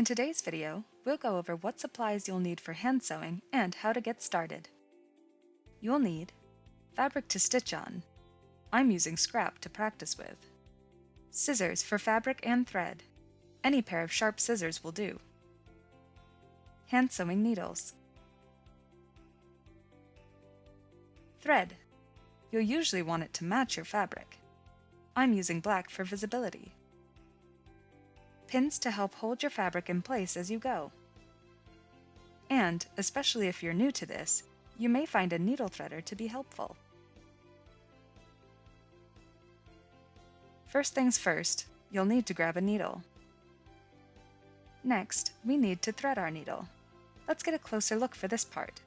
In today's video, we'll go over what supplies you'll need for hand sewing and how to get started. You'll need fabric to stitch on. I'm using scrap to practice with. Scissors for fabric and thread. Any pair of sharp scissors will do. Hand sewing needles. Thread. You'll usually want it to match your fabric. I'm using black for visibility. Pins to help hold your fabric in place as you go. And, especially if you're new to this, you may find a needle threader to be helpful. First things first, you'll need to grab a needle. Next, we need to thread our needle. Let's get a closer look for this part.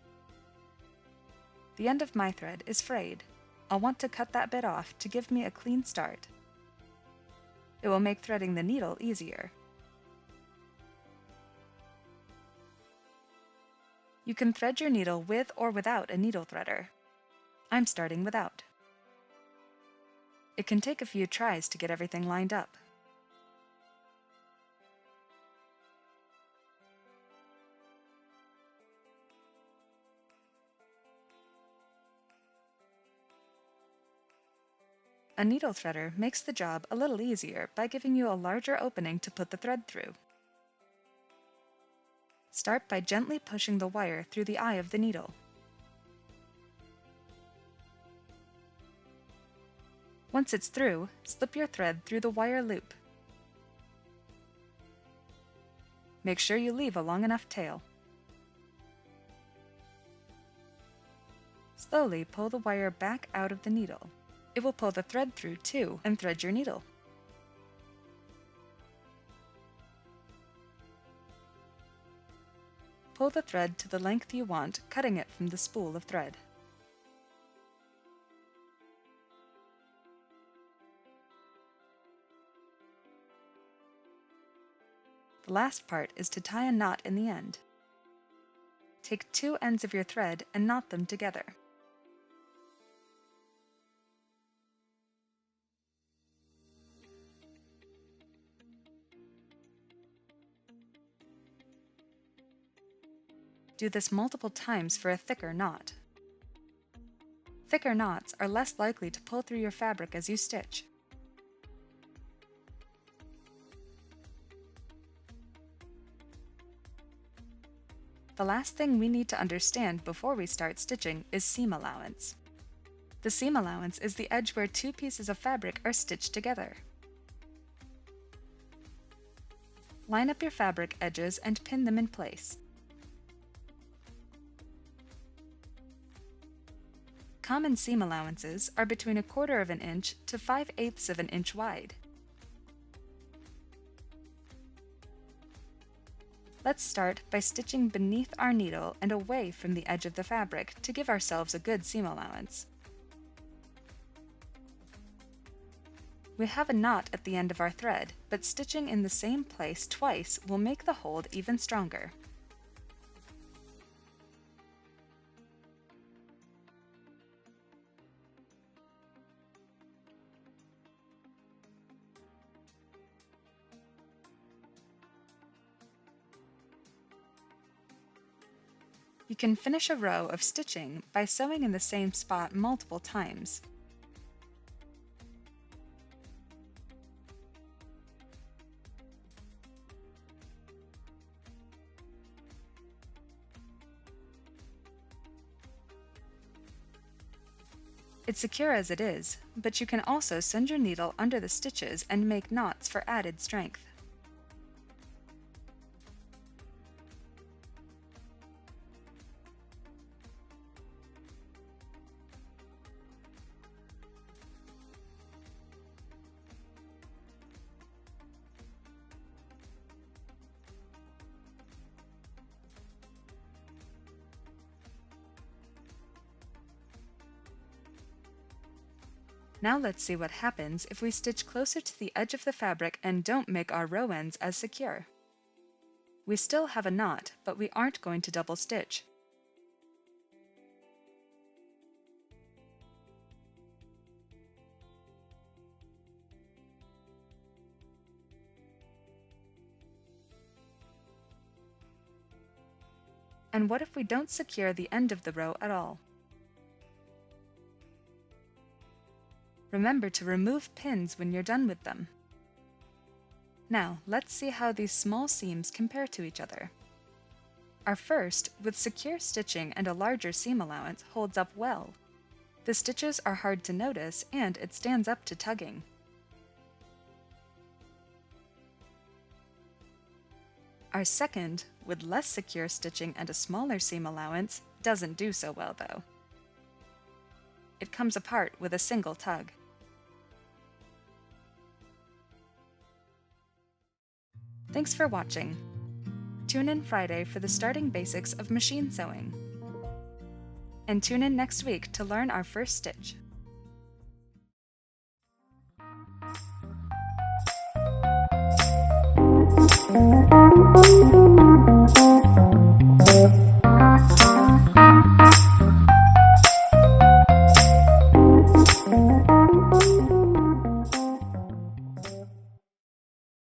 The end of my thread is frayed. I'll want to cut that bit off to give me a clean start. It will make threading the needle easier. You can thread your needle with or without a needle threader. I'm starting without. It can take a few tries to get everything lined up. A needle threader makes the job a little easier by giving you a larger opening to put the thread through. Start by gently pushing the wire through the eye of the needle. Once it's through, slip your thread through the wire loop. Make sure you leave a long enough tail. Slowly pull the wire back out of the needle. It will pull the thread through too and thread your needle. Pull the thread to the length you want, cutting it from the spool of thread. The last part is to tie a knot in the end. Take two ends of your thread and knot them together. Do this multiple times for a thicker knot. Thicker knots are less likely to pull through your fabric as you stitch. The last thing we need to understand before we start stitching is seam allowance. The seam allowance is the edge where two pieces of fabric are stitched together. Line up your fabric edges and pin them in place. Common seam allowances are between 1/4 of an inch to 5/8 of an inch wide. Let's start by stitching beneath our needle and away from the edge of the fabric to give ourselves a good seam allowance. We have a knot at the end of our thread, but stitching in the same place twice will make the hold even stronger. You can finish a row of stitching by sewing in the same spot multiple times. It's secure as it is, but you can also send your needle under the stitches and make knots for added strength. Now let's see what happens if we stitch closer to the edge of the fabric and don't make our row ends as secure. We still have a knot, but we aren't going to double stitch. And what if we don't secure the end of the row at all? Remember to remove pins when you're done with them. Now, let's see how these small seams compare to each other. Our first, with secure stitching and a larger seam allowance, holds up well. The stitches are hard to notice and it stands up to tugging. Our second, with less secure stitching and a smaller seam allowance, doesn't do so well though. It comes apart with a single tug. Thanks for watching. Tune in Friday for the starting basics of machine sewing. And tune in next week to learn our first stitch.